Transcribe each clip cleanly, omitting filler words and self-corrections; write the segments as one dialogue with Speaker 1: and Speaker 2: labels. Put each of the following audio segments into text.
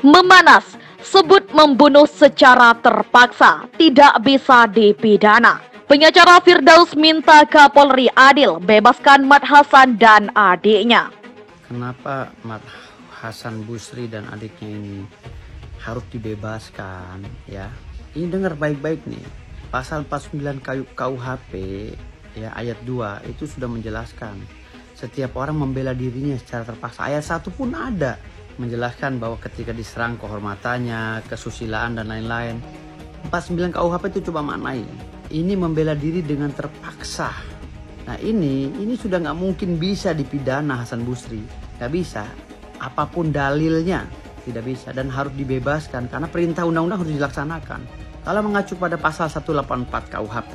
Speaker 1: Memanas, sebut membunuh secara terpaksa, tidak bisa dipidana. Pengacara Firdaus minta Kapolri adil bebaskan Mat Hasan dan adiknya.
Speaker 2: Kenapa Mat Hasan Busri dan adiknya ini harus dibebaskan ya? Ini dengar baik-baik nih. Pasal 49 KUHP ya ayat 2 itu sudah menjelaskan setiap orang membela dirinya secara terpaksa. Ayat 1 pun ada menjelaskan bahwa ketika diserang kehormatannya, kesusilaan dan lain-lain. 49 KUHP itu coba maknai. Ini membela diri dengan terpaksa. Nah ini sudah nggak mungkin bisa dipidana Hasan Busri. Nggak bisa. Apapun dalilnya tidak bisa dan harus dibebaskan karena perintah undang-undang harus dilaksanakan. Kalau mengacu pada pasal 184 KUHP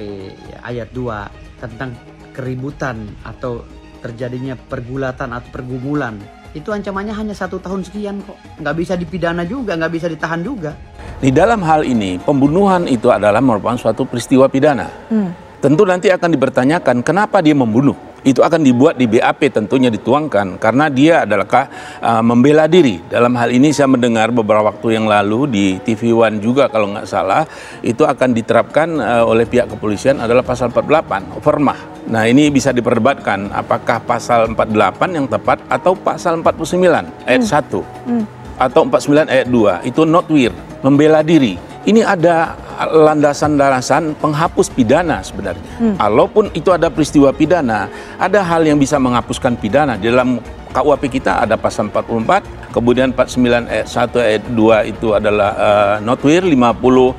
Speaker 2: ya, ayat 2 tentang keributan atau terjadinya pergulatan atau pergumulan, itu ancamannya hanya 1 tahun sekian kok. Nggak bisa dipidana juga, nggak bisa ditahan juga.
Speaker 3: Di dalam hal ini, pembunuhan itu adalah merupakan suatu peristiwa pidana. Tentu nanti akan dipertanyakan kenapa dia membunuh. Itu akan dibuat di BAP tentunya dituangkan karena dia adalah membela diri. Dalam hal ini saya mendengar beberapa waktu yang lalu di TV One juga kalau nggak salah itu akan diterapkan oleh pihak kepolisian adalah pasal 48 Vermah. Nah ini bisa diperdebatkan apakah pasal 48 yang tepat atau pasal 49 ayat 1 atau 49 ayat 2 itu notwir membela diri. Ini ada landasan-landasan penghapus pidana sebenarnya. Walaupun itu ada peristiwa pidana, ada hal yang bisa menghapuskan pidana. Di dalam KUHP kita ada pasal 44, kemudian 49 ayat 1 ayat 2 itu adalah notwir, 50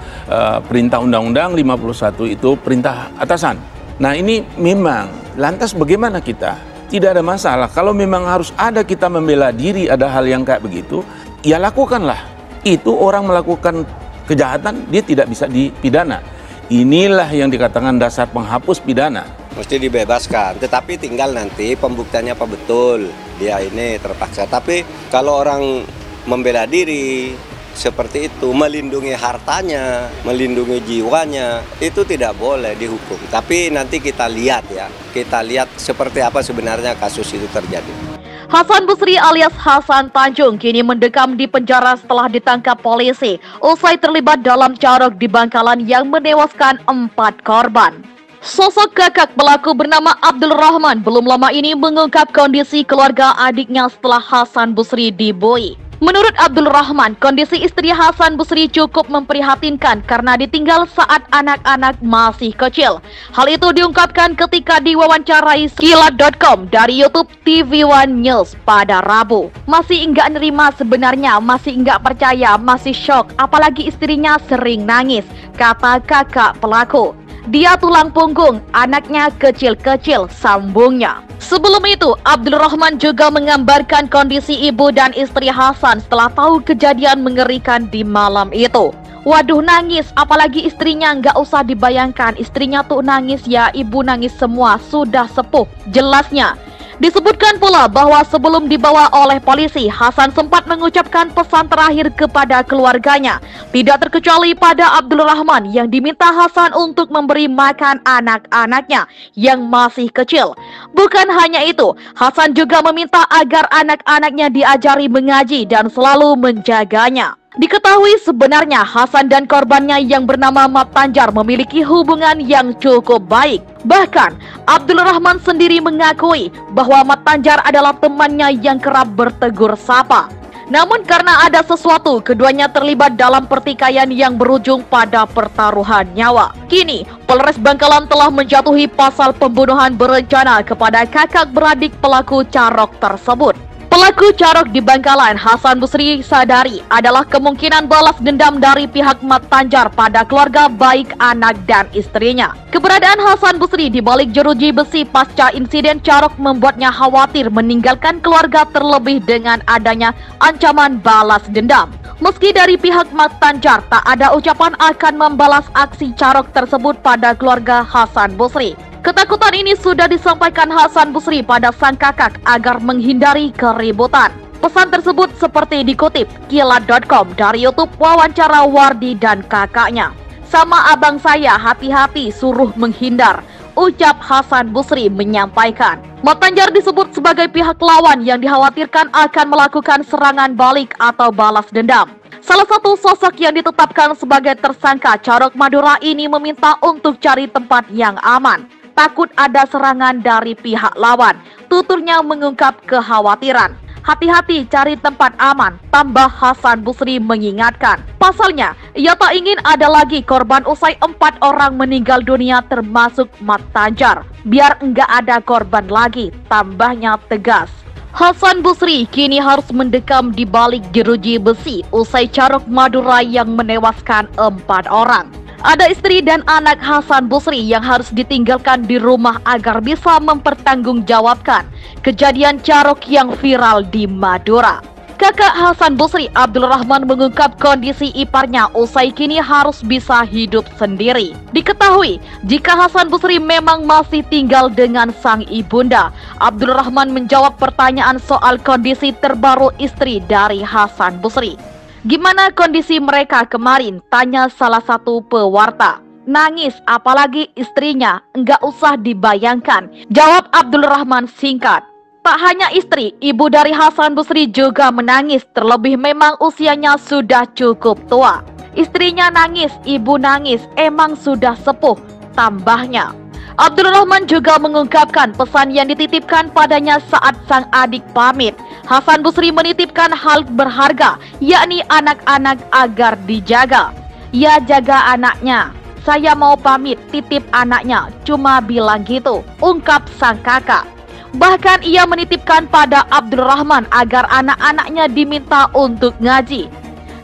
Speaker 3: perintah undang-undang, 51 itu perintah atasan. Nah ini memang, lantas bagaimana kita? Tidak ada masalah, kalau memang harus ada kita membela diri, ada hal yang kayak begitu, ya lakukanlah. Itu orang melakukan kejahatan, dia tidak bisa dipidana. Inilah yang dikatakan dasar penghapus pidana.
Speaker 4: Mesti dibebaskan, tetapi tinggal nanti pembuktiannya apa betul dia ini terpaksa. Tapi kalau orang membela diri seperti itu, melindungi hartanya, melindungi jiwanya, itu tidak boleh dihukum. Tapi nanti kita lihat ya, kita lihat seperti apa sebenarnya kasus itu terjadi.
Speaker 1: Hasan Busri alias Hasan Tanjung kini mendekam di penjara setelah ditangkap polisi usai terlibat dalam carok di Bangkalan yang menewaskan 4 korban. Sosok kakak pelaku bernama Abdul Rahman belum lama ini mengungkap kondisi keluarga adiknya setelah Hasan Busri dibuai. Menurut Abdul Rahman, kondisi istri Hasan Busri cukup memprihatinkan karena ditinggal saat anak-anak masih kecil. Hal itu diungkapkan ketika diwawancarai Kilat.com dari YouTube TV One News pada Rabu. Masih enggak nerima sebenarnya, masih enggak percaya, masih shock, apalagi istrinya sering nangis, kata kakak pelaku. Dia tulang punggung, anaknya kecil-kecil, sambungnya. Sebelum itu, Abdul Rahman juga menggambarkan kondisi ibu dan istri Hasan setelah tahu kejadian mengerikan di malam itu. Waduh nangis, apalagi istrinya nggak usah dibayangkan. Istrinya tuh nangis ya, ibu nangis semua, sudah sepuh. Jelasnya. Disebutkan pula bahwa sebelum dibawa oleh polisi, Hasan sempat mengucapkan pesan terakhir kepada keluarganya. Tidak terkecuali pada Abdul Rahman yang diminta Hasan untuk memberi makan anak-anaknya yang masih kecil. Bukan hanya itu, Hasan juga meminta agar anak-anaknya diajari mengaji dan selalu menjaganya. Diketahui sebenarnya Hasan dan korbannya yang bernama Mat Tanjar memiliki hubungan yang cukup baik. Bahkan, Abdul Rahman sendiri mengakui bahwa Mat Tanjar adalah temannya yang kerap bertegur sapa. Namun karena ada sesuatu, keduanya terlibat dalam pertikaian yang berujung pada pertaruhan nyawa. Kini, Polres Bangkalan telah menjatuhi pasal pembunuhan berencana kepada kakak beradik pelaku carok tersebut. Pelaku carok di Bangkalan, Hasan Busri sadari adalah kemungkinan balas dendam dari pihak Mat Tanjar pada keluarga baik anak dan istrinya. Keberadaan Hasan Busri di balik jeruji besi pasca insiden carok membuatnya khawatir meninggalkan keluarga terlebih dengan adanya ancaman balas dendam. Meski dari pihak Mat Tanjar tak ada ucapan akan membalas aksi carok tersebut pada keluarga Hasan Busri. Ketakutan ini sudah disampaikan Hasan Busri pada sang kakak agar menghindari keributan. Pesan tersebut seperti dikutip Kilat.com dari YouTube wawancara Wardi dan kakaknya. Sama abang saya, hati-hati, suruh menghindar. ucap Hasan Busri menyampaikan. Mat Tanjar disebut sebagai pihak lawan yang dikhawatirkan akan melakukan serangan balik atau balas dendam. Salah satu sosok yang ditetapkan sebagai tersangka Carok Madura ini meminta untuk cari tempat yang aman. Takut ada serangan dari pihak lawan. Tuturnya mengungkap kekhawatiran. Hati-hati cari tempat aman, tambah Hasan Busri mengingatkan. Pasalnya, ia tak ingin ada lagi korban usai 4 orang meninggal dunia termasuk Mat Tanjar. Biar enggak ada korban lagi, tambahnya tegas. Hasan Busri kini harus mendekam di balik jeruji besi usai Carok Madura yang menewaskan 4 orang. Ada istri dan anak Hasan Busri yang harus ditinggalkan di rumah agar bisa mempertanggungjawabkan kejadian carok yang viral di Madura. Kakak Hasan Busri, Abdul Rahman, mengungkap kondisi iparnya usai kini harus bisa hidup sendiri. Diketahui, jika Hasan Busri memang masih tinggal dengan sang ibunda, Abdul Rahman menjawab pertanyaan soal kondisi terbaru istri dari Hasan Busri. Gimana kondisi mereka kemarin? Tanya salah satu pewarta. Nangis, apalagi istrinya, enggak usah dibayangkan, jawab Abdul Rahman singkat. Tak hanya istri, ibu dari Hasan Busri juga menangis, terlebih memang usianya sudah cukup tua. Istrinya nangis, ibu nangis, emang sudah sepuh, tambahnya. Abdul Rahman juga mengungkapkan pesan yang dititipkan padanya saat sang adik pamit. Hasan Busri menitipkan hal berharga, yakni anak-anak agar dijaga. Ya jaga anaknya, saya mau pamit titip anaknya, cuma bilang gitu, ungkap sang kakak. Bahkan ia menitipkan pada Abdul Rahman agar anak-anaknya diminta untuk ngaji.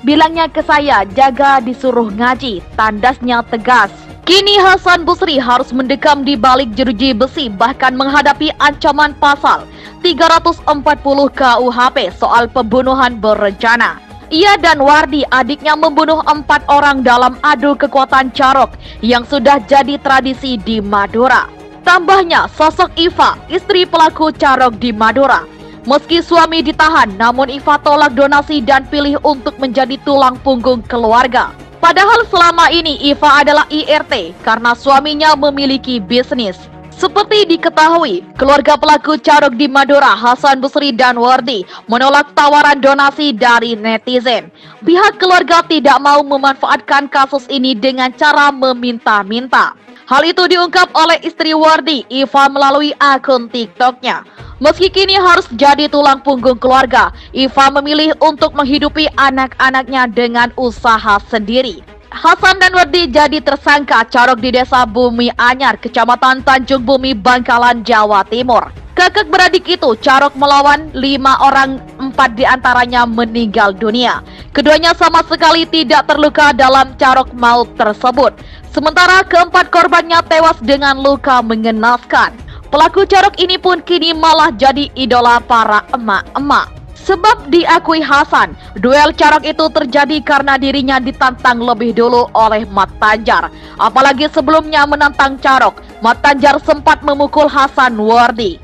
Speaker 1: Bilangnya ke saya, jaga disuruh ngaji, tandasnya tegas. Kini Hasan Busri harus mendekam di balik jeruji besi, bahkan menghadapi ancaman pasal 340 KUHP soal pembunuhan berencana. Ia dan Wardi, adiknya, membunuh 4 orang dalam adu kekuatan carok yang sudah jadi tradisi di Madura. Tambahnya, sosok Iva, istri pelaku carok di Madura. Meski suami ditahan, namun Iva tolak donasi dan pilih untuk menjadi tulang punggung keluarga. Padahal selama ini Iva adalah IRT karena suaminya memiliki bisnis. Seperti diketahui, keluarga pelaku carok di Madura, Hasan Busri dan Wardi, menolak tawaran donasi dari netizen. Pihak keluarga tidak mau memanfaatkan kasus ini dengan cara meminta-minta. Hal itu diungkap oleh istri Wardi, Iva, melalui akun TikToknya. Meski kini harus jadi tulang punggung keluarga, Iva memilih untuk menghidupi anak-anaknya dengan usaha sendiri. Hasan dan Wardi jadi tersangka carok di Desa Bumi Anyar, Kecamatan Tanjung Bumi, Bangkalan, Jawa Timur. Kakak beradik itu carok melawan 5 orang, 4 diantaranya meninggal dunia. Keduanya sama sekali tidak terluka dalam carok maut tersebut. Sementara keempat korbannya tewas dengan luka mengenaskan. Pelaku carok ini pun kini malah jadi idola para emak-emak. Sebab diakui Hasan, duel carok itu terjadi karena dirinya ditantang lebih dulu oleh Mat Tanjar. Apalagi sebelumnya menantang carok, Mat Tanjar sempat memukul Hasan Wardi.